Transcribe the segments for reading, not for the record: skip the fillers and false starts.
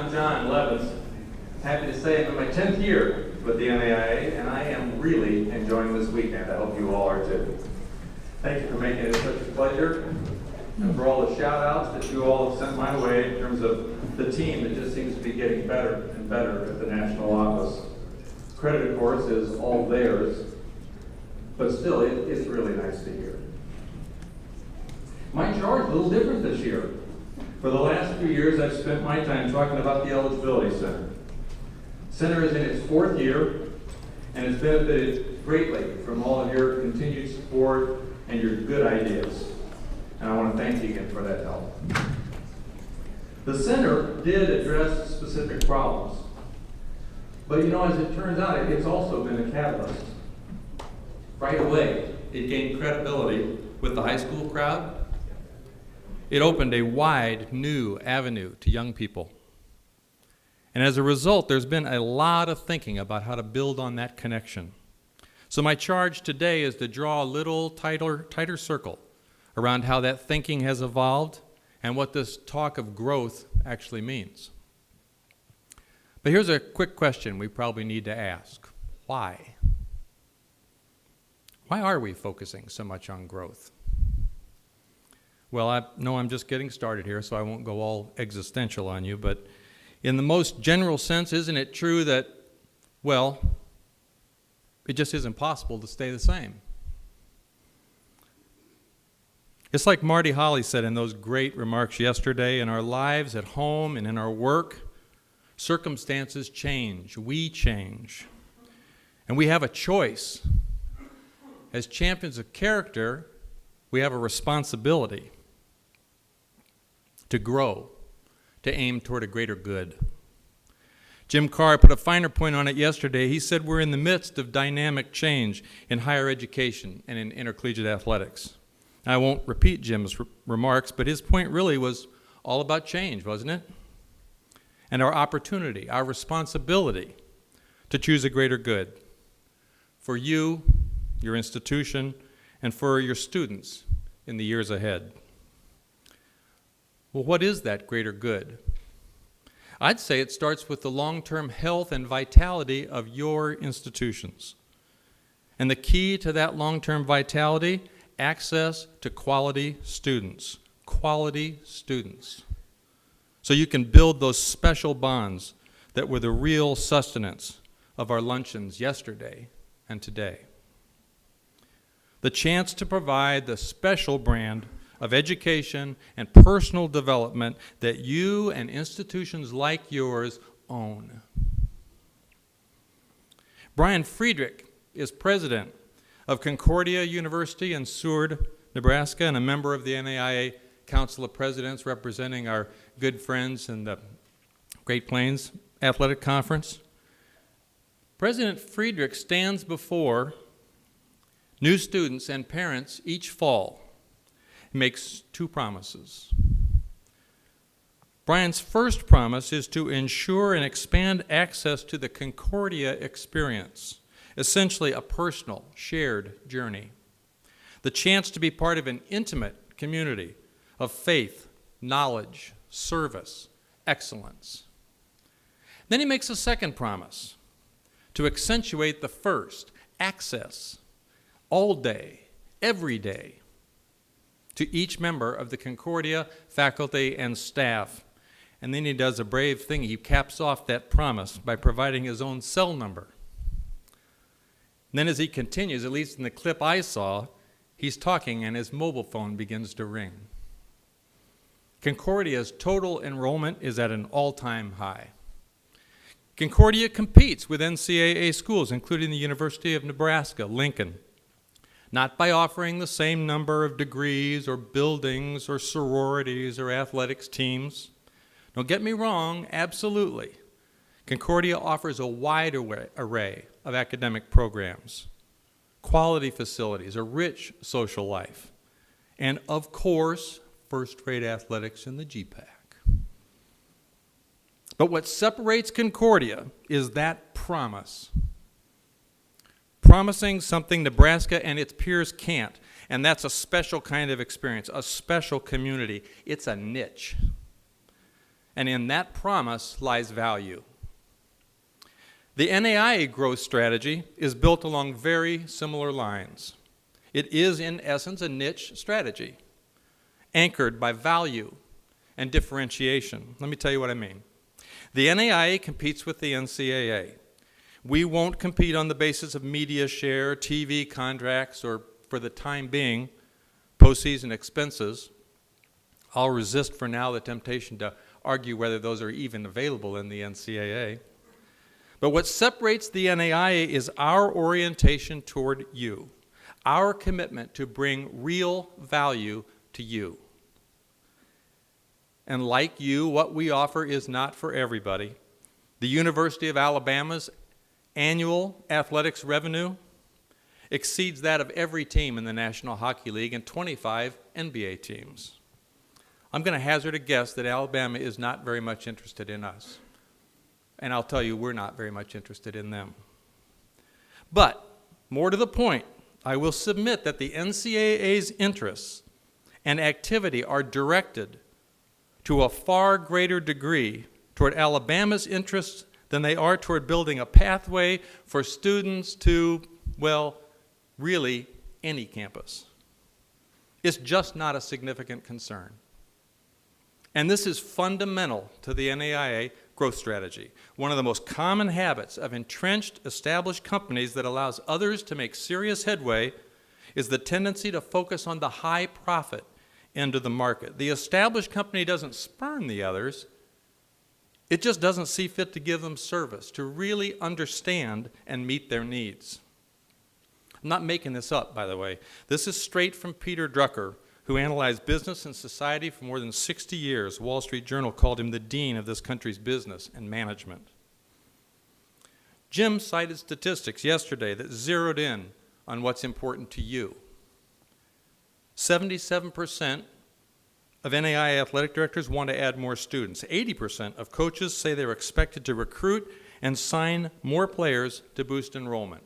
I'm John Leavens. Happy to say I'm in my 10th year with the NAIA, and I am really enjoying this weekend. I hope you all are too. Thank you for making it such a pleasure, and for all the shout-outs that you all have sent my way in terms of the team that just seems to be getting better and better at the national office. Credit, of course, is all theirs, but still, it's really nice to hear. My charge is a little different this year. For the last few years, I've spent my time talking about the Eligibility Center. Center is in its 4th year, and has benefited greatly from all of your continued support and your good ideas. And I want to thank you again for that help. The center did address specific problems, but as it turns out, it's also been a catalyst. Right away, it gained credibility with the high school crowd. It opened a wide, new avenue to young people. And as a result, there's been a lot of thinking about how to build on that connection. So my charge today is to draw a little tighter circle around how that thinking has evolved and what this talk of growth actually means. But here's a quick question we probably need to ask. Why? Why are we focusing so much on growth? Well, I know I'm just getting started here, so I won't go all existential on you, but in the most general sense, isn't it true that, well, it just isn't possible to stay the same? It's like Marty Holly said in those great remarks yesterday, in our lives, at home, and in our work, circumstances change, we change, and we have a choice. As champions of character, we have a responsibility to grow, to aim toward a greater good. Jim Carr put a finer point on it yesterday. He said we're in the midst of dynamic change in higher education and in intercollegiate athletics. I won't repeat Jim's remarks, but his point really was all about change, wasn't it? And our opportunity, our responsibility to choose a greater good for you, your institution, and for your students in the years ahead. Well, what is that greater good? I'd say it starts with the long-term health and vitality of your institutions. And the key to that long-term vitality, access to quality students. Quality students. So you can build those special bonds that were the real sustenance of our luncheons yesterday and today. The chance to provide the special brand of education and personal development that you and institutions like yours own. Brian Friedrich is president of Concordia University in Seward, Nebraska, and a member of the NAIA Council of Presidents representing our good friends in the Great Plains Athletic Conference. President Friedrich stands before new students and parents each fall. He makes 2 promises. Brian's first promise is to ensure and expand access to the Concordia experience, essentially a personal, shared journey. The chance to be part of an intimate community of faith, knowledge, service, excellence. Then he makes a second promise to accentuate the first, access, all day, every day, to each member of the Concordia faculty and staff. And then he does a brave thing. He caps off that promise by providing his own cell number. And then as he continues, at least in the clip I saw, he's talking and his mobile phone begins to ring. Concordia's total enrollment is at an all-time high. Concordia competes with NCAA schools, including the University of Nebraska, Lincoln, not by offering the same number of degrees or buildings or sororities or athletics teams. Don't get me wrong, absolutely. Concordia offers a wide array of academic programs, quality facilities, a rich social life, and of course, first-rate athletics in the GPAC. But what separates Concordia is that promise. Promising something Nebraska and its peers can't, and that's a special kind of experience, a special community. It's a niche. and in that promise lies value. The NAIA growth strategy is built along very similar lines. It is, in essence, a niche strategy, anchored by value and differentiation. Let me tell you what I mean. The NAIA competes with the NCAA. We won't compete on the basis of media share, TV contracts, or, for the time being, postseason expenses. I'll resist for now the temptation to argue whether those are even available in the NCAA. But what separates the NAIA is our orientation toward you, our commitment to bring real value to you. And like you, what we offer is not for everybody. The University of Alabama's annual athletics revenue exceeds that of every team in the National Hockey League and 25 NBA teams. I'm going to hazard a guess that Alabama is not very much interested in us. And I'll tell you, we're not very much interested in them. But, more to the point, I will submit that the NCAA's interests and activity are directed to a far greater degree toward Alabama's interests than they are toward building a pathway for students to, well, really any campus. It's just not a significant concern. And this is fundamental to the NAIA growth strategy. One of the most common habits of entrenched, established companies that allows others to make serious headway is the tendency to focus on the high profit end of the market. The established company doesn't spurn the others. It just doesn't see fit to give them service, to really understand and meet their needs. I'm not making this up, by the way. This is straight from Peter Drucker, who analyzed business and society for more than 60 years. Wall Street Journal called him the dean of this country's business and management. Jim cited statistics yesterday that zeroed in on what's important to you. 77% of NAIA athletic directors want to add more students. 80% of coaches say they're expected to recruit and sign more players to boost enrollment.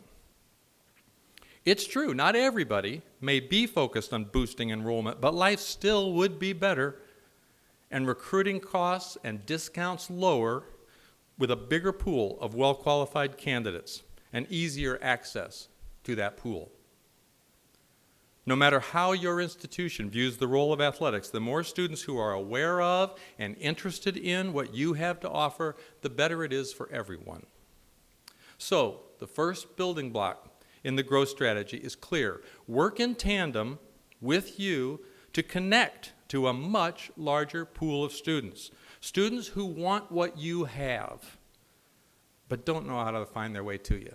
It's true, not everybody may be focused on boosting enrollment, but life still would be better and recruiting costs and discounts lower with a bigger pool of well-qualified candidates and easier access to that pool. No matter how your institution views the role of athletics, the more students who are aware of and interested in what you have to offer, the better it is for everyone. So, the first building block in the growth strategy is clear. Work in tandem with you to connect to a much larger pool of students. Students who want what you have, but don't know how to find their way to you.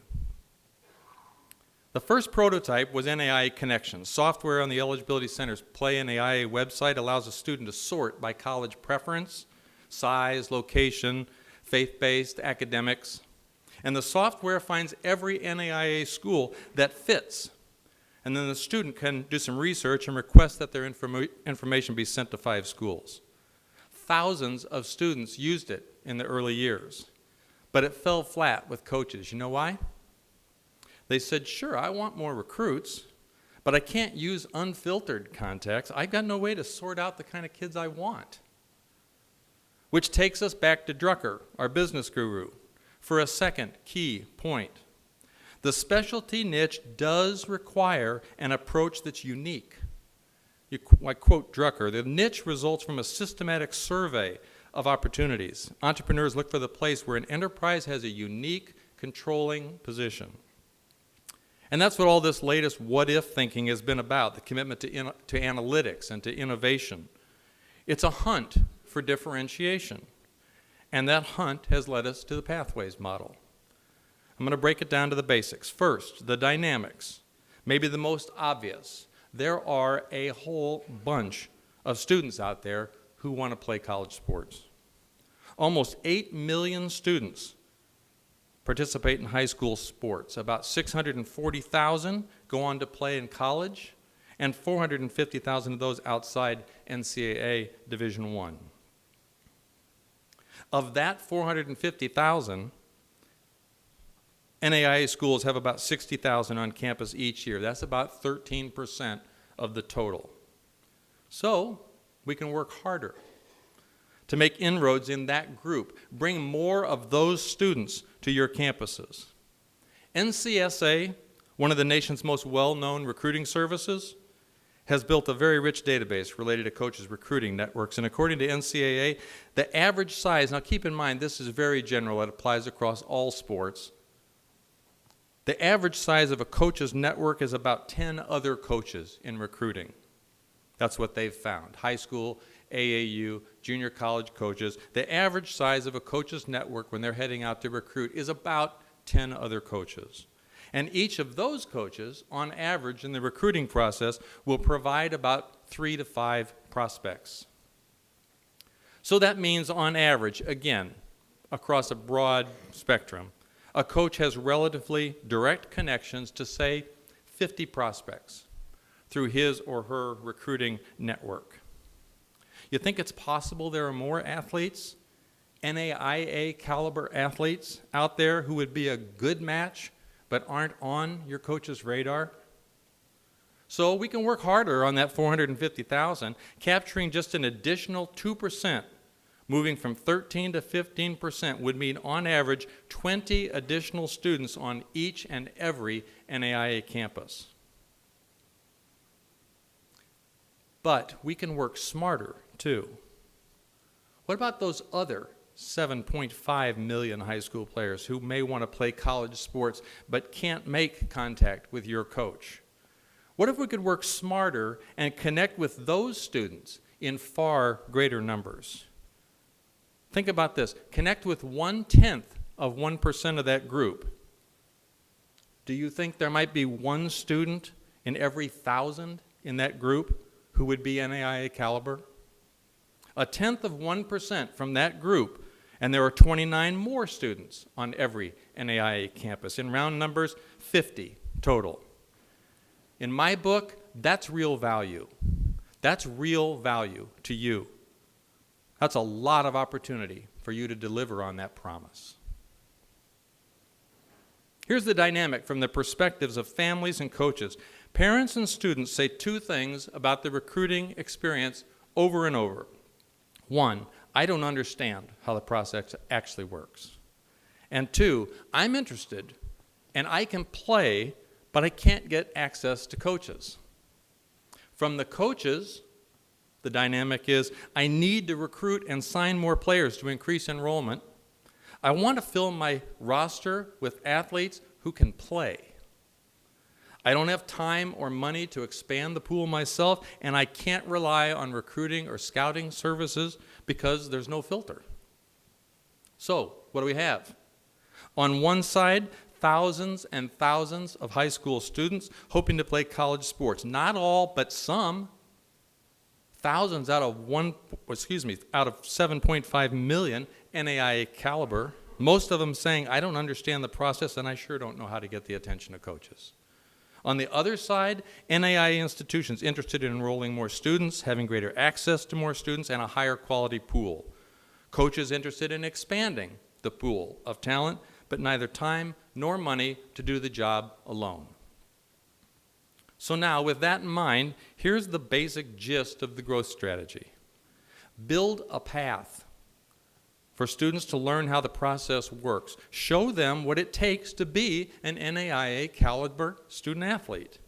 The first prototype was NAIA Connections. Software on the Eligibility Center's Play NAIA website allows a student to sort by college preference, size, location, faith-based, academics. And the software finds every NAIA school that fits. And then the student can do some research and request that their information be sent to 5 schools. Thousands of students used it in the early years, but it fell flat with coaches. You know why? They said, sure, I want more recruits, but I can't use unfiltered contacts. I've got no way to sort out the kind of kids I want. Which takes us back to Drucker, our business guru, for a second key point. The specialty niche does require an approach that's unique. I quote Drucker, the niche results from a systematic survey of opportunities. Entrepreneurs look for the place where an enterprise has a unique controlling position. And that's what all this latest what-if thinking has been about, the commitment to analytics and to innovation. It's a hunt for differentiation. And that hunt has led us to the Pathways model. I'm going to break it down to the basics. First, the dynamics. Maybe the most obvious. There are a whole bunch of students out there who want to play college sports. Almost 8 million students participate in high school sports. About 640,000 go on to play in college, and 450,000 of those outside NCAA Division I. Of that 450,000, NAIA schools have about 60,000 on campus each year. That's about 13% of the total. So we can work harder to make inroads in that group. Bring more of those students to your campuses. NCSA, one of the nation's most well-known recruiting services, has built a very rich database related to coaches' recruiting networks. And according to NCAA, the average size, now keep in mind this is very general, it applies across all sports. The average size of a coach's network is about 10 other coaches in recruiting. That's what they've found. High school, AAU, junior college coaches. The average size of a coach's network when they're heading out to recruit is about 10 other coaches. And each of those coaches, on average in the recruiting process, will provide about 3 to 5 prospects. So that means on average, again, across a broad spectrum, a coach has relatively direct connections to, say, 50 prospects through his or her recruiting network. You think it's possible there are more athletes, NAIA caliber athletes out there who would be a good match but aren't on your coach's radar? So we can work harder on that 450,000, capturing just an additional 2%. Moving from 13 to 15% would mean, on average, 20 additional students on each and every NAIA campus. But we can work smarter, too. What about those other 7.5 million high school players who may want to play college sports but can't make contact with your coach? What if we could work smarter and connect with those students in far greater numbers? Think about this. Connect with 1/10 of 1% of that group. Do you think there might be one student in every 1,000 in that group who would be NAIA caliber? 1/10 of 1% from that group, and there are 29 more students on every NAIA campus. In round numbers, 50 total. In my book, that's real value. That's real value to you. That's a lot of opportunity for you to deliver on that promise. Here's the dynamic from the perspectives of families and coaches. Parents and students say two things about the recruiting experience over and over. One, I don't understand how the process actually works. And two, I'm interested and I can play, but I can't get access to coaches. From the coaches, the dynamic is, I need to recruit and sign more players to increase enrollment. I want to fill my roster with athletes who can play. I don't have time or money to expand the pool myself, and I can't rely on recruiting or scouting services because there's no filter. So, what do we have? On one side, thousands and thousands of high school students hoping to play college sports. Not all, but some. Thousands out of 7.5 million NAIA caliber. Most of them saying, I don't understand the process and I sure don't know how to get the attention of coaches. On the other side, NAIA institutions interested in enrolling more students, having greater access to more students, and a higher quality pool. Coaches interested in expanding the pool of talent, but neither time nor money to do the job alone. So now, with that in mind, here's the basic gist of the growth strategy. Build a path for students to learn how the process works. Show them what it takes to be an NAIA caliber student athlete.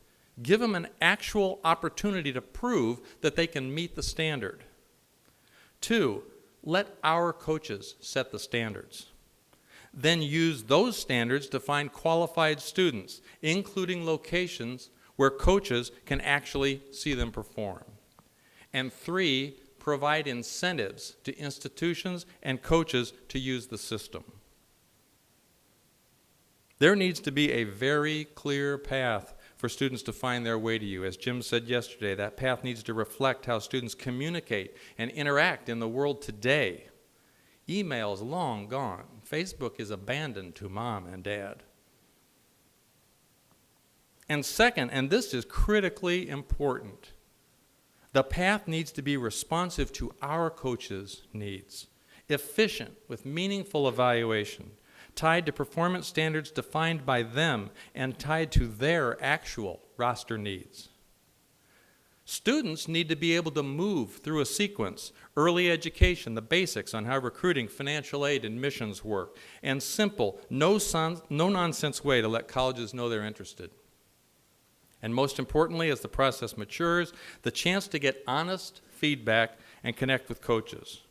Give them an actual opportunity to prove that they can meet the standard. 2, let our coaches set the standards. Then use those standards to find qualified students, including locations where coaches can actually see them perform. And 3, provide incentives to institutions and coaches to use the system. There needs to be a very clear path for students to find their way to you. As Jim said yesterday, that path needs to reflect how students communicate and interact in the world today. Email is long gone. Facebook is abandoned to mom and dad. And second, and this is critically important, the path needs to be responsive to our coaches' needs, efficient with meaningful evaluation, tied to performance standards defined by them and tied to their actual roster needs. Students need to be able to move through a sequence, early education, the basics on how recruiting, financial aid, and admissions work, and simple, no-nonsense way to let colleges know they're interested. And most importantly, as the process matures, the chance to get honest feedback and connect with coaches.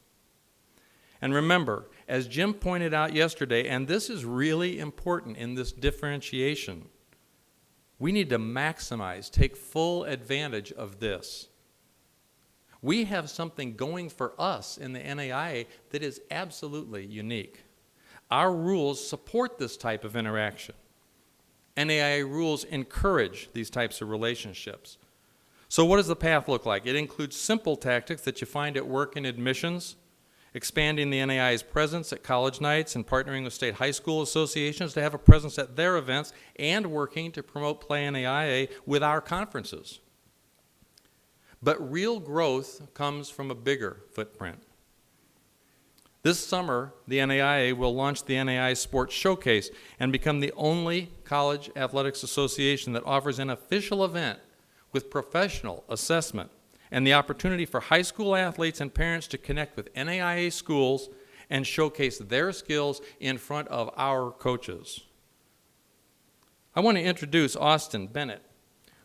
And remember, as Jim pointed out yesterday, and this is really important in this differentiation, we need to maximize, take full advantage of this. We have something going for us in the NAIA that is absolutely unique. Our rules support this type of interaction. NAIA rules encourage these types of relationships. So what does the path look like? It includes simple tactics that you find at work in admissions, expanding the NAIA's presence at college nights and partnering with state high school associations to have a presence at their events, and working to promote Play NAIA with our conferences. But real growth comes from a bigger footprint. This summer, the NAIA will launch the NAIA Sports Showcase and become the only college athletics association that offers an official event with professional assessment and the opportunity for high school athletes and parents to connect with NAIA schools and showcase their skills in front of our coaches. I want to introduce Austin Bennett,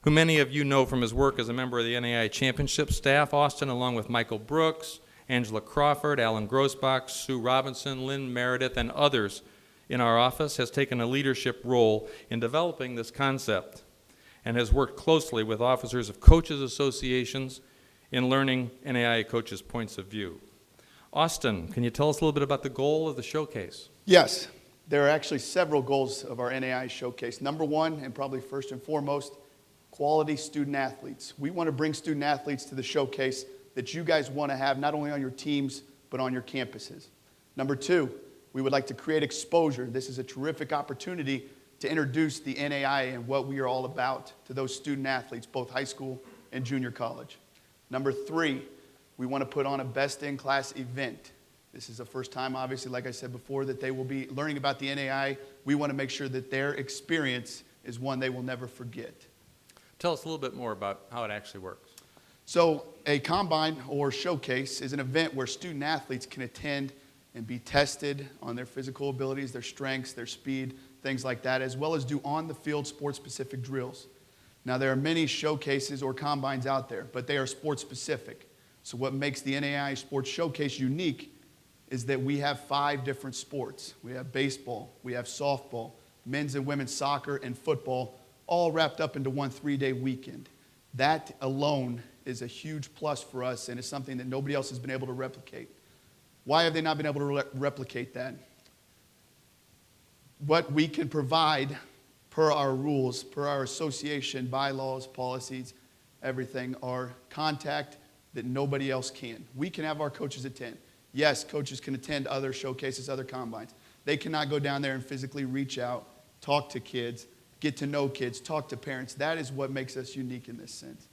who many of you know from his work as a member of the NAIA Championship staff. Austin, along with Michael Brooks, Angela Crawford, Alan Grossbach, Sue Robinson, Lynn Meredith, and others in our office, has taken a leadership role in developing this concept and has worked closely with officers of coaches associations in learning NAIA coaches' points of view. Austin, can you tell us a little bit about the goal of the showcase? Yes, there are actually several goals of our NAIA showcase. Number one, and probably first and foremost, quality student athletes. We want to bring student athletes to the showcase that you guys want to have not only on your teams, but on your campuses. Number two, we would like to create exposure. This is a terrific opportunity to introduce the NAIA and what we are all about to those student athletes, both high school and junior college. Number three, we want to put on a best-in-class event. This is the first time, obviously, like I said before, that they will be learning about the NAIA. We want to make sure that their experience is one they will never forget. Tell us a little bit more about how it actually works. So a combine or showcase is an event where student athletes can attend and be tested on their physical abilities, their strengths, their speed, things like that, as well as do on-the-field sports-specific drills. Now, there are many showcases or combines out there, but they are sports-specific. So what makes the NAIA Sports Showcase unique is that we have 5 different sports. We have baseball, we have softball, men's and women's soccer, and football, all wrapped up into one 3-day weekend. That alone is a huge plus for us, and it's something that nobody else has been able to replicate. Why have they not been able to replicate that? What we can provide per our rules, per our association, bylaws, policies, everything, are contact that nobody else can. We can have our coaches attend. Yes, coaches can attend other showcases, other combines. They cannot go down there and physically reach out, talk to kids, get to know kids, talk to parents. That is what makes us unique in this sense.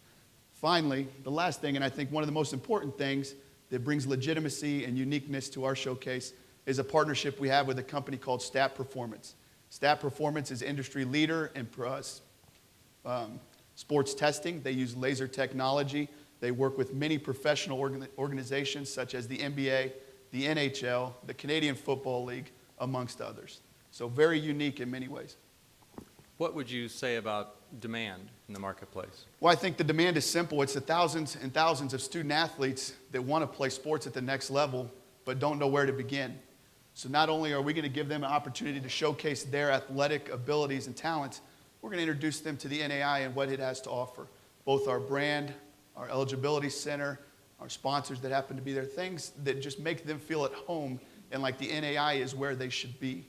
Finally, the last thing, and I think one of the most important things that brings legitimacy and uniqueness to our showcase, is a partnership we have with a company called Stat Performance. Stat Performance is industry leader in sports testing. They use laser technology. They work with many professional organizations such as the NBA, the NHL, the Canadian Football League, amongst others. So very unique in many ways. What would you say about demand in the marketplace? Well, I think the demand is simple. It's the thousands and thousands of student athletes that want to play sports at the next level but don't know where to begin. So not only are we going to give them an opportunity to showcase their athletic abilities and talents, we're going to introduce them to the NAIA and what it has to offer. Both our brand, our eligibility center, our sponsors that happen to be there, things that just make them feel at home and like the NAIA is where they should be.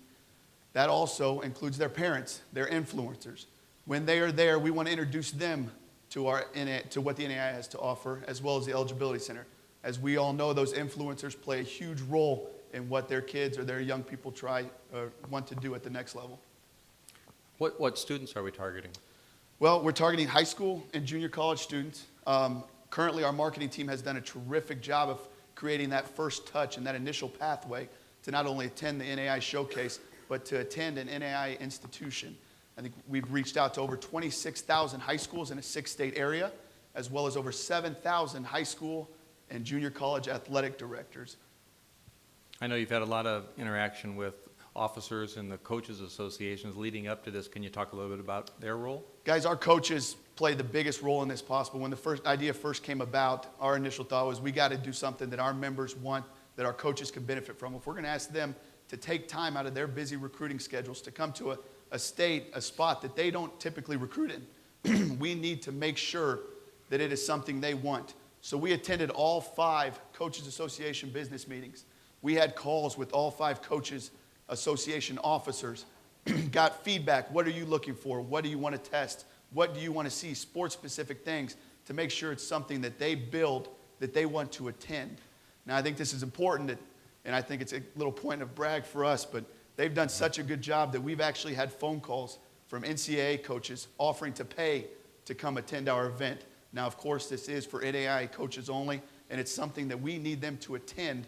That also includes their parents, their influencers. When they are there, we want to introduce them to what the NAIA has to offer, as well as the eligibility center. As we all know, those influencers play a huge role in what their kids or their young people try or want to do at the next level. What students are we targeting? Well, we're targeting high school and junior college students. Currently, our marketing team has done a terrific job of creating that first touch and that initial pathway to not only attend the NAIA showcase, but to attend an NAIA institution. I think we've reached out to over 26,000 high schools in a 6-state area, as well as over 7,000 high school and junior college athletic directors. I know you've had a lot of interaction with officers and the coaches associations leading up to this. Can you talk a little bit about their role? Guys, our coaches play the biggest role in this possible. When the first idea first came about, our initial thought was we got to do something that our members want, that our coaches can benefit from. If we're going to ask them to take time out of their busy recruiting schedules to come to a spot that they don't typically recruit in, we need to make sure that it is something they want. So we attended all 5 Coaches Association business meetings. We had calls with all 5 Coaches Association officers, got feedback. What are you looking for? What do you want to test? What do you want to see? Sports-specific things to make sure it's something that they build, that they want to attend. Now, I think this is important, and I think it's a little point of brag for us, but they've done such a good job that we've actually had phone calls from NCAA coaches offering to pay to come attend our event. Now, of course, this is for NAIA coaches only, and it's something that we need them to attend.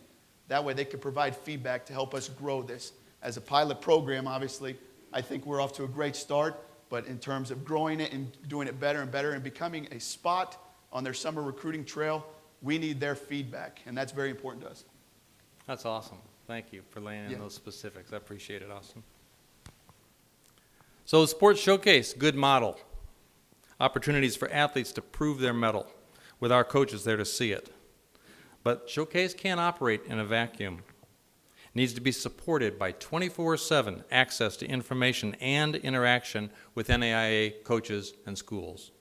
That way they can provide feedback to help us grow this. As a pilot program, obviously, I think we're off to a great start, but in terms of growing it and doing it better and better and becoming a spot on their summer recruiting trail, we need their feedback, and that's very important to us. That's awesome. Thank you for laying in those specifics. I appreciate it, Austin. So Sports Showcase, good model. Opportunities for athletes to prove their mettle with our coaches there to see it. But Showcase can't operate in a vacuum. It needs to be supported by 24/7 access to information and interaction with NAIA coaches and schools.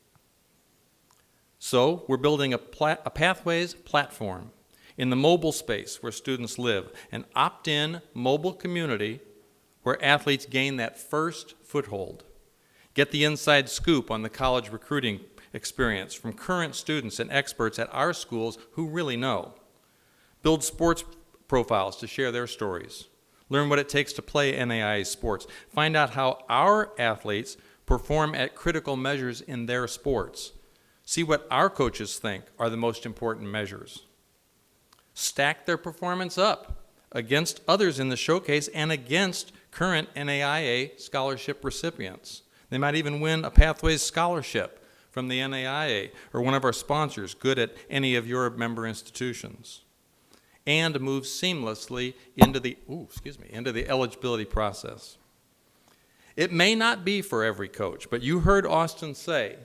So we're building a Pathways platform in the mobile space where students live, an opt-in mobile community where athletes gain that first foothold. Get the inside scoop on the college recruiting experience from current students and experts at our schools who really know. Build sports profiles to share their stories. Learn what it takes to play NAIA sports. Find out how our athletes perform at critical measures in their sports. See what our coaches think are the most important measures. Stack their performance up against others in the showcase and against current NAIA scholarship recipients. They might even win a Pathways scholarship from the NAIA or one of our sponsors, good at any of your member institutions. And move seamlessly into the eligibility process. It may not be for every coach, but you heard Austin say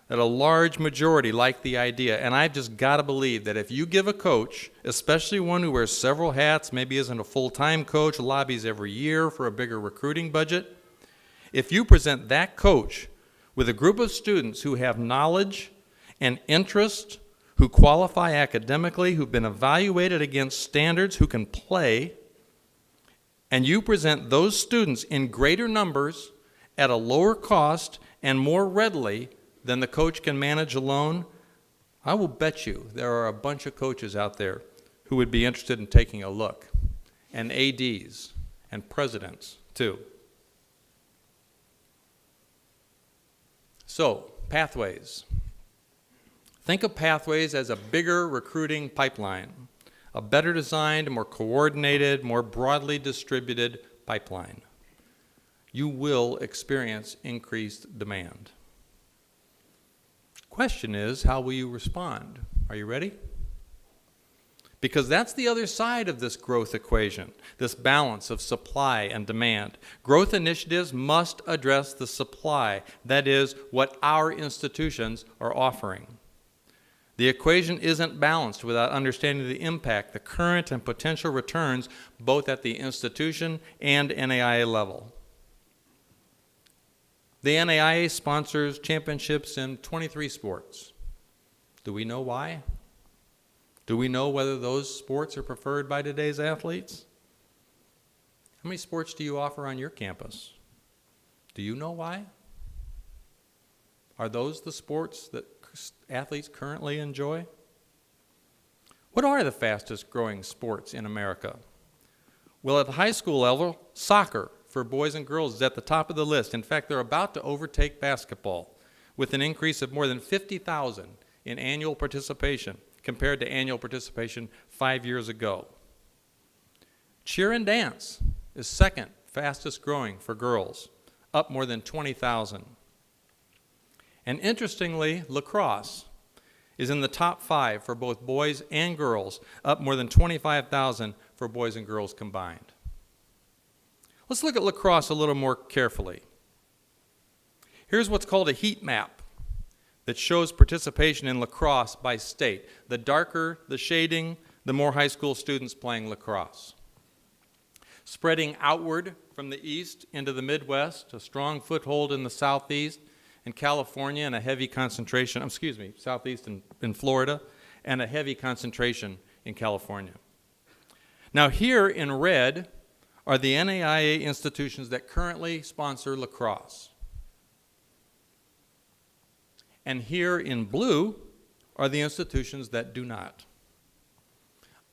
that a large majority like the idea, and I've just got to believe that if you give a coach, especially one who wears several hats, maybe isn't a full-time coach, lobbies every year for a bigger recruiting budget, if you present that coach with a group of students who have knowledge and interest, who qualify academically, who've been evaluated against standards, who can play, and you present those students in greater numbers at a lower cost and more readily than the coach can manage alone, I will bet you there are a bunch of coaches out there who would be interested in taking a look, and ADs and presidents too. So, Pathways. Think of Pathways as a bigger recruiting pipeline, a better designed, more coordinated, more broadly distributed pipeline. You will experience increased demand. Question is, how will you respond? Are you ready? Because that's the other side of this growth equation, this balance of supply and demand. Growth initiatives must address the supply, that is, what our institutions are offering. The equation isn't balanced without understanding the impact, the current and potential returns, both at the institution and NAIA level. The NAIA sponsors championships in 23 sports. Do we know why? Do we know whether those sports are preferred by today's athletes? How many sports do you offer on your campus? Do you know why? Are those the sports that athletes currently enjoy? What are the fastest growing sports in America? Well, at the high school level, soccer for boys and girls is at the top of the list. In fact, they're about to overtake basketball with an increase of more than 50,000 in annual participation compared to annual participation 5 years ago. Cheer and dance is second fastest growing for girls, up more than 20,000. And interestingly, lacrosse, is in the top 5 for both boys and girls, up more than 25,000 for boys and girls combined. Let's look at lacrosse a little more carefully. Here's what's called a heat map that shows participation in lacrosse by state. The darker the shading, the more high school students playing lacrosse. Spreading outward from the east into the Midwest, a strong foothold in the Southeast, in California, and a heavy concentration, Southeast in Florida, and a heavy concentration in California. Now here in red are the NAIA institutions that currently sponsor lacrosse. And here in blue are the institutions that do not.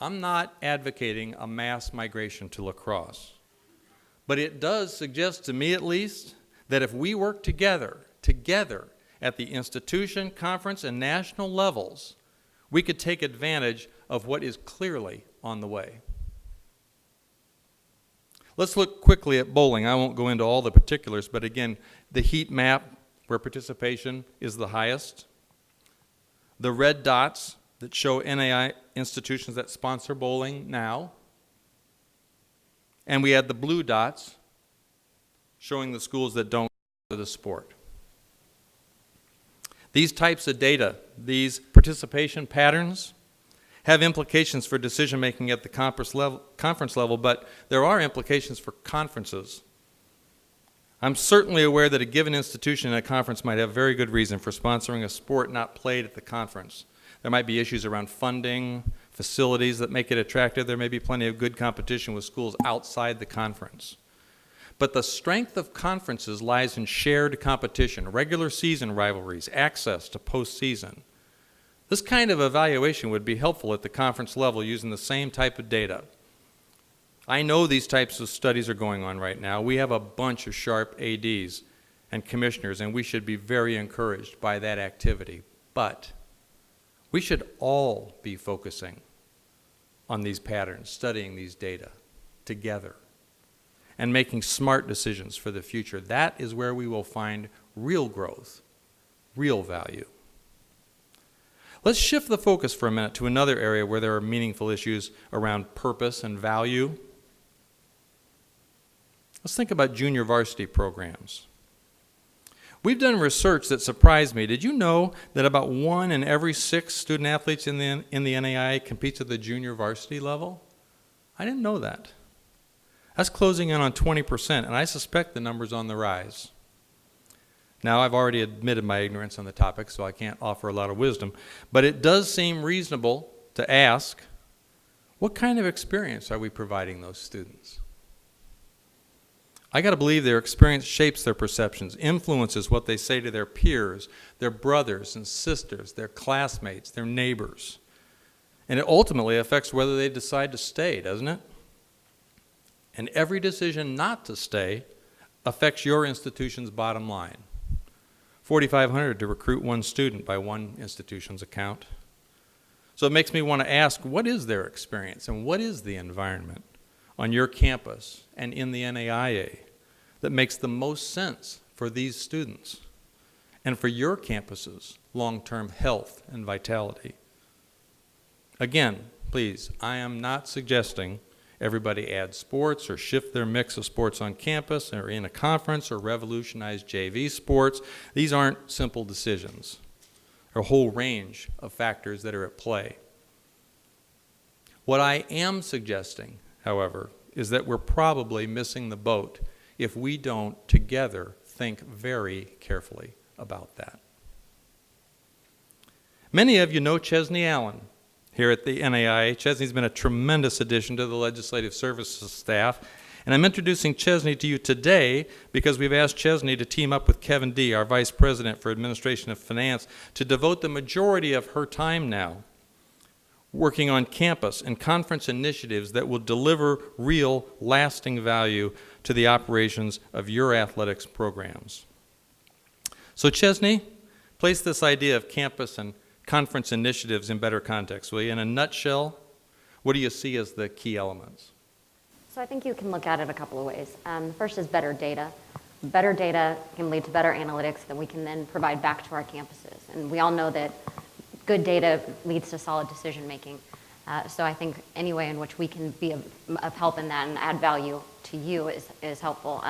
I'm not advocating a mass migration to lacrosse, but it does suggest to me at least that if we work together at the institution, conference, and national levels, we could take advantage of what is clearly on the way. Let's look quickly at bowling. I won't go into all the particulars, but again, the heat map where participation is the highest. The red dots that show NAIA institutions that sponsor bowling now. And we had the blue dots showing the schools that don't do the sport. These types of data, these participation patterns, have implications for decision-making at the conference level, but there are implications for conferences. I'm certainly aware that a given institution in a conference might have very good reason for sponsoring a sport not played at the conference. There might be issues around funding, facilities that make it attractive. There may be plenty of good competition with schools outside the conference. But the strength of conferences lies in shared competition, regular season rivalries, access to postseason. This kind of evaluation would be helpful at the conference level using the same type of data. I know these types of studies are going on right now. We have a bunch of sharp ADs and commissioners, and we should be very encouraged by that activity. But we should all be focusing on these patterns, studying these data together, and making smart decisions for the future. That is where we will find real growth, real value. Let's shift the focus for a minute to another area where there are meaningful issues around purpose and value. Let's think about junior varsity programs. We've done research that surprised me. Did you know that about 1 in every 6 student athletes in the NAIA competes at the junior varsity level? I didn't know that. That's closing in on 20%, and I suspect the number's on the rise. Now, I've already admitted my ignorance on the topic, so I can't offer a lot of wisdom, but it does seem reasonable to ask, what kind of experience are we providing those students? I got to believe their experience shapes their perceptions, influences what they say to their peers, their brothers and sisters, their classmates, their neighbors. And it ultimately affects whether they decide to stay, doesn't it? And every decision not to stay affects your institution's bottom line. $4,500 to recruit one student by one institution's account. So it makes me want to ask, what is their experience and what is the environment on your campus and in the NAIA that makes the most sense for these students and for your campus's long-term health and vitality? Again, please, I am not suggesting everybody add sports or shift their mix of sports on campus or in a conference or revolutionize JV sports. These aren't simple decisions. There are a whole range of factors that are at play. What I am suggesting, however, is that we're probably missing the boat if we don't together think very carefully about that. Many of you know Chesney Allen here at the NAIA. Chesney's been a tremendous addition to the Legislative Services staff, and I'm introducing Chesney to you today because we've asked Chesney to team up with Kevin D., our Vice President for Administration and Finance, to devote the majority of her time now working on campus and conference initiatives that will deliver real, lasting value to the operations of your athletics programs. So Chesney, place this idea of campus and conference initiatives in better context, will you? In a nutshell, what do you see as the key elements? So I think you can look at it a couple of ways. The first is better data. Better data can lead to better analytics that we can then provide back to our campuses. And we all know that good data leads to solid decision making. So I think any way in which we can be of help in that and add value to you is helpful.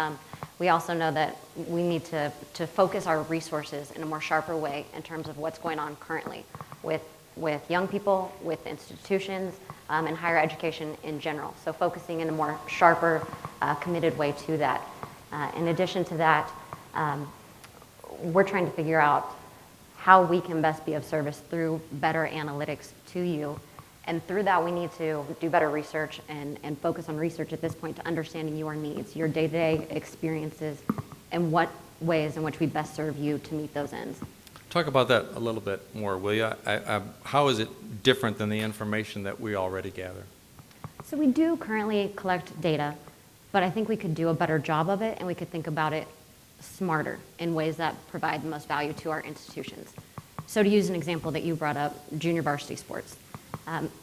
We also know that we need to focus our resources in a more sharper way in terms of what's going on currently with young people, with institutions, and higher education in general. So focusing in a more sharper, committed way to that. In addition to that, we're trying to figure out how we can best be of service through better analytics to you. And through that, we need to do better research and focus on research at this point to understanding your needs, your day-to-day experiences, and what ways in which we best serve you to meet those ends. Talk about that a little bit more, will you? How is it different than the information that we already gather? So we do currently collect data, but I think we could do a better job of it, and we could think about it smarter in ways that provide the most value to our institutions. So to use an example that you brought up, junior varsity sports.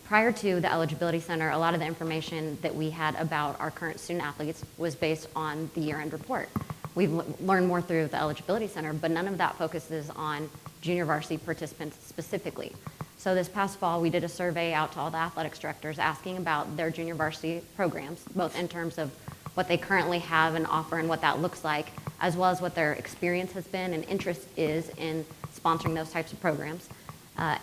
Prior to the Eligibility Center, a lot of the information that we had about our current student athletes was based on the year-end report. We've learned more through the Eligibility Center, but none of that focuses on junior varsity participants specifically. So this past fall, we did a survey out to all the athletics directors asking about their junior varsity programs, both in terms of what they currently have and offer and what that looks like, as well as what their experience has been and interest is in sponsoring those types of programs.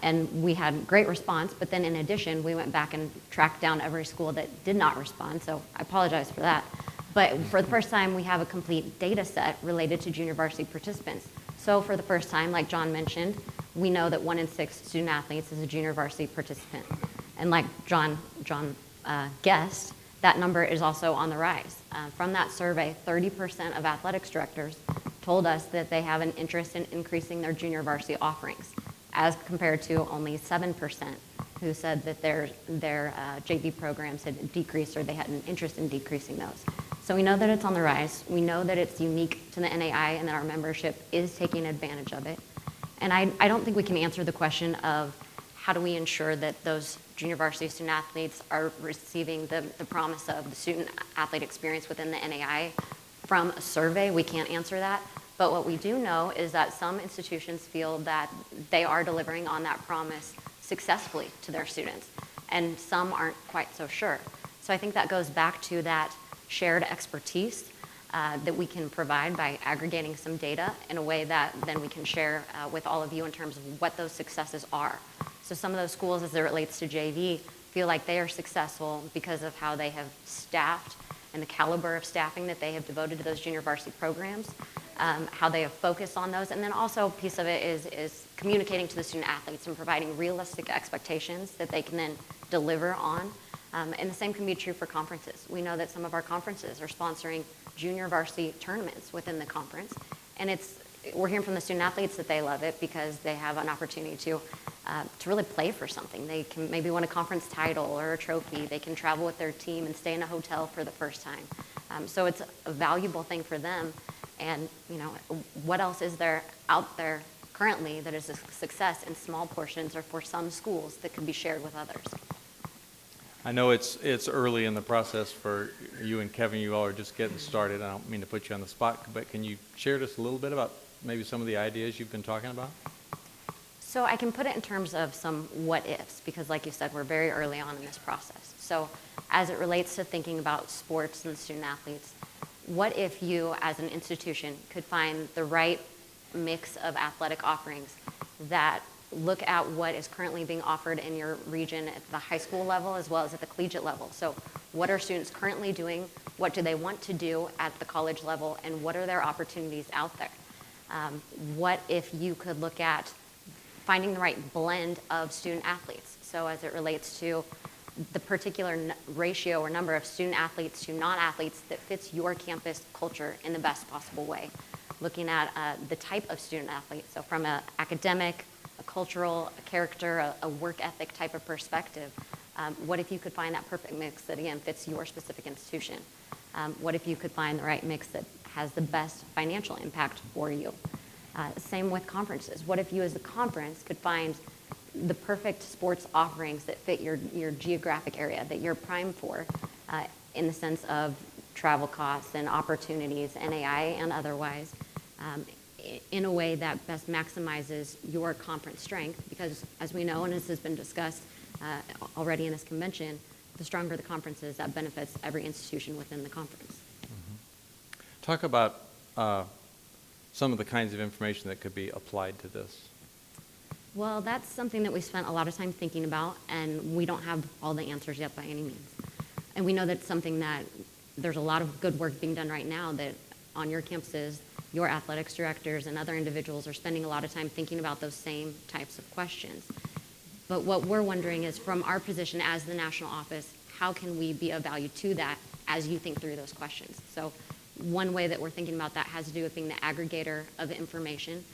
And we had great response, but then in addition, we went back and tracked down every school that did not respond, so I apologize for that. But for the first time, we have a complete data set related to junior varsity participants. So for the first time, like John mentioned, we know that 1 in 6 student athletes is a junior varsity participant. And like John guessed, that number is also on the rise. From that survey, 30% of athletics directors told us that they have an interest in increasing their junior varsity offerings, as compared to only 7% who said that their JV programs had decreased or they had an interest in decreasing those. So we know that it's on the rise. We know that it's unique to the NAIA and that our membership is taking advantage of it. And I don't think we can answer the question of how do we ensure that those junior varsity student athletes are receiving the promise of the student athlete experience within the NAIA from a survey. We can't answer that. But what we do know is that some institutions feel that they are delivering on that promise successfully to their students, and some aren't quite so sure. So I think that goes back to that shared expertise that we can provide by aggregating some data in a way that then we can share with all of you in terms of what those successes are. So some of those schools, as it relates to JV, feel like they are successful because of how they have staffed and the caliber of staffing that they have devoted to those junior varsity programs. How they have focused on those. And then also a piece of it is communicating to the student athletes and providing realistic expectations that they can then deliver on. And the same can be true for conferences. We know that some of our conferences are sponsoring junior varsity tournaments within the conference. And we're hearing from the student athletes that they love it because they have an opportunity to really play for something. They can maybe win a conference title or a trophy. They can travel with their team and stay in a hotel for the first time. So it's a valuable thing for them. And what else is there out there currently that is a success in small portions or for some schools that can be shared with others? I know it's early in the process for you and Kevin. You all are just getting started. I don't mean to put you on the spot, but can you share just a little bit about maybe some of the ideas you've been talking about? So I can put it in terms of some what-ifs, because like you said, we're very early on in this process. So as it relates to thinking about sports and student athletes, what if you, as an institution, could find the right mix of athletic offerings that look at what is currently being offered in your region at the high school level as well as at the collegiate level? So what are students currently doing? What do they want to do at the college level? And what are their opportunities out there? What if you could look at finding the right blend of student athletes? So as it relates to the particular ratio or number of student athletes to non-athletes that fits your campus culture in the best possible way. Looking at the type of student athlete, so from an academic, a cultural, a character, a work ethic type of perspective, what if you could find that perfect mix that, again, fits your specific institution? What if you could find the right mix that has the best financial impact for you? Same with conferences. What if you as a conference could find the perfect sports offerings that fit your geographic area that you're primed for in the sense of travel costs and opportunities, NAIA and otherwise, in a way that best maximizes your conference strength, because as we know, and this has been discussed already in this convention, the stronger the conference is, that benefits every institution within the conference. Talk about some of the kinds of information that could be applied to this. Well, that's something that we spent a lot of time thinking about, and we don't have all the answers yet by any means. And we know that's something that there's a lot of good work being done right now, that on your campuses, your athletics directors and other individuals are spending a lot of time thinking about those same types of questions. But what we're wondering is, from our position as the national office, how can we be of value to that as you think through those questions? So one way that we're thinking about that has to do with being the aggregator of information.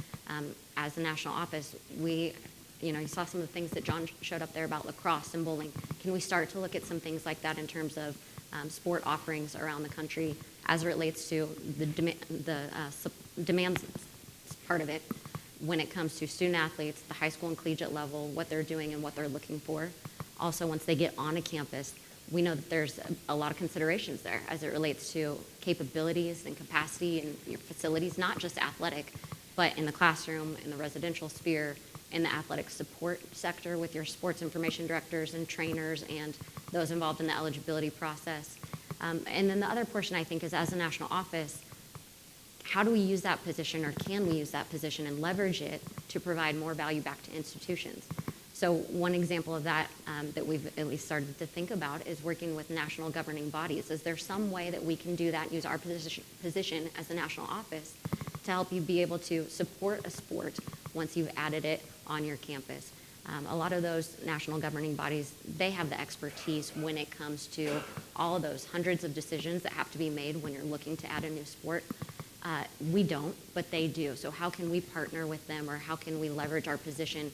As the national office, you saw some of the things that John showed up there about lacrosse and bowling. Can we start to look at some things like that in terms of sport offerings around the country as it relates to the demands part of it when it comes to student athletes, the high school and collegiate level, what they're doing and what they're looking for. Also, once they get on a campus, we know that there's a lot of considerations there as it relates to capabilities and capacity and your facilities, not just athletic, but in the classroom, in the residential sphere, in the athletic support sector with your sports information directors and trainers and those involved in the eligibility process. And then the other portion, I think, is as a national office, how do we use that position, or can we use that position and leverage it to provide more value back to institutions? So one example of that that we've at least started to think about is working with national governing bodies. Is there some way that we can do that, use our position as the national office to help you be able to support a sport once you've added it on your campus? A lot of those national governing bodies, they have the expertise when it comes to all of those hundreds of decisions that have to be made when you're looking to add a new sport. We don't, but they do. So how can we partner with them, or how can we leverage our position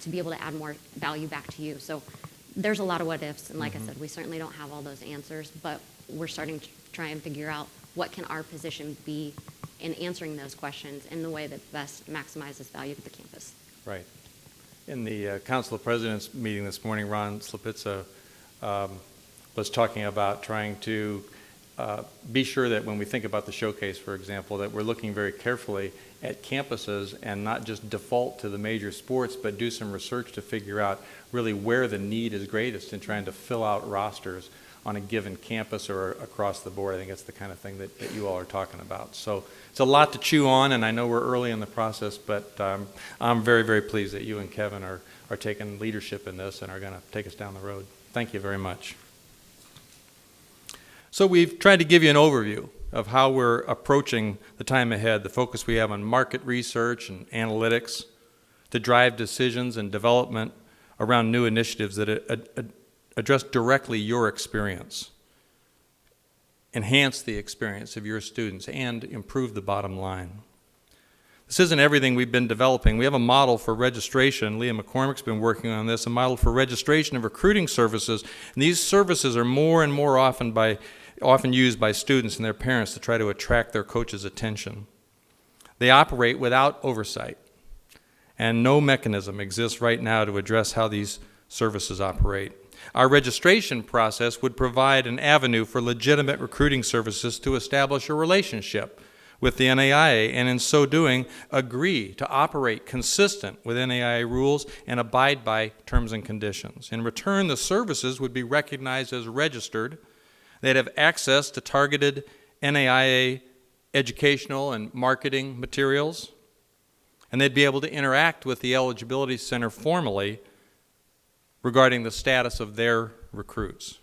to be able to add more value back to you? So there's a lot of what ifs, and like I said, we certainly don't have all those answers, but we're starting to try and figure out what can our position be in answering those questions in the way that best maximizes value to the campus. Right. In the Council of Presidents meeting this morning, Ron Slapitza was talking about trying to be sure that when we think about the showcase, for example, that we're looking very carefully at campuses and not just default to the major sports, but do some research to figure out really where the need is greatest in trying to fill out rosters on a given campus or across the board. I think that's the kind of thing that you all are talking about. So it's a lot to chew on, and I know we're early in the process, but I'm very, very pleased that you and Kevin are taking leadership in this and are going to take us down the road. Thank you very much. So we've tried to give you an overview of how we're approaching the time ahead, the focus we have on market research and analytics to drive decisions and development around new initiatives that address directly your experience, enhance the experience of your students, and improve the bottom line. This isn't everything we've been developing. We have a model for registration. Leah McCormick's been working on this, a model for registration of recruiting services. And these services are more and more often used by students and their parents to try to attract their coach's attention. They operate without oversight, and no mechanism exists right now to address how these services operate. Our registration process would provide an avenue for legitimate recruiting services to establish a relationship with the NAIA, and in so doing, agree to operate consistent with NAIA rules and abide by terms and conditions. In return, the services would be recognized as registered. They'd have access to targeted NAIA educational and marketing materials, and they'd be able to interact with the Eligibility Center formally regarding the status of their recruits.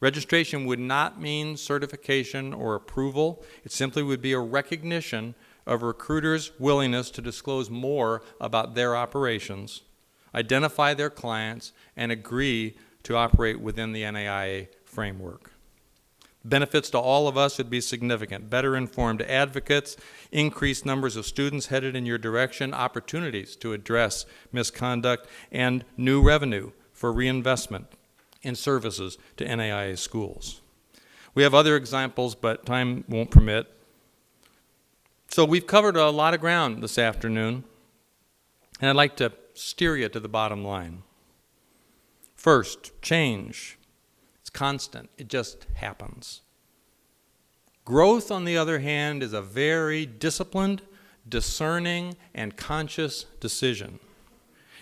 Registration would not mean certification or approval. It simply would be a recognition of recruiters' willingness to disclose more about their operations, identify their clients, and agree to operate within the NAIA framework. Benefits to all of us would be significant. Better informed advocates, increased numbers of students headed in your direction, opportunities to address misconduct, and new revenue for reinvestment in services to NAIA schools. We have other examples, but time won't permit. So we've covered a lot of ground this afternoon, and I'd like to steer you to the bottom line. First, change. It's constant. It just happens. Growth, on the other hand, is a very disciplined, discerning, and conscious decision.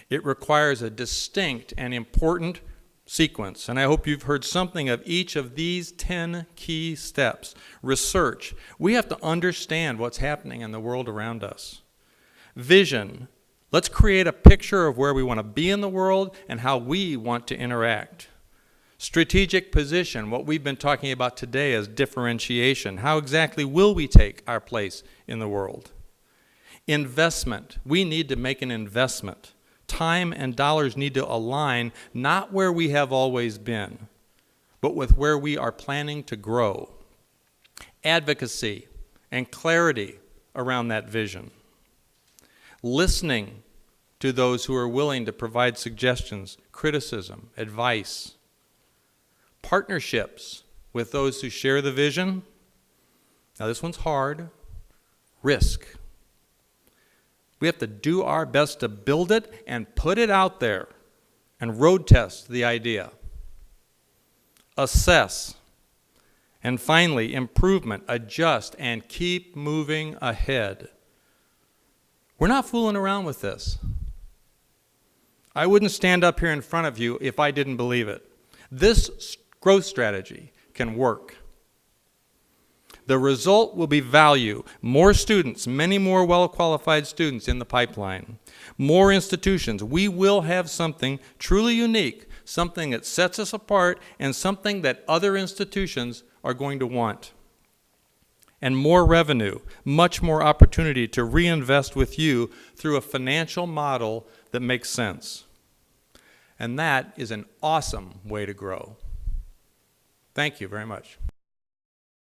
It requires a distinct and important sequence, and I hope you've heard something of each of these 10 key steps. Research. We have to understand what's happening in the world around us. Vision. Let's create a picture of where we want to be in the world and how we want to interact. Strategic position, what we've been talking about today as differentiation. How exactly will we take our place in the world? Investment. We need to make an investment. Time and dollars need to align, not where we have always been, but with where we are planning to grow. Advocacy and clarity around that vision. Listening to those who are willing to provide suggestions, criticism, advice. Partnerships with those who share the vision. Now this one's hard. Risk. We have to do our best to build it and put it out there and road test the idea. Assess. And finally, improvement, adjust, and keep moving ahead. We're not fooling around with this. I wouldn't stand up here in front of you if I didn't believe it. This growth strategy can work. The result will be value, more students, many more well-qualified students in the pipeline, more institutions. We will have something truly unique, something that sets us apart, and something that other institutions are going to want. And more revenue, much more opportunity to reinvest with you through a financial model that makes sense. And that is an awesome way to grow. Thank you very much.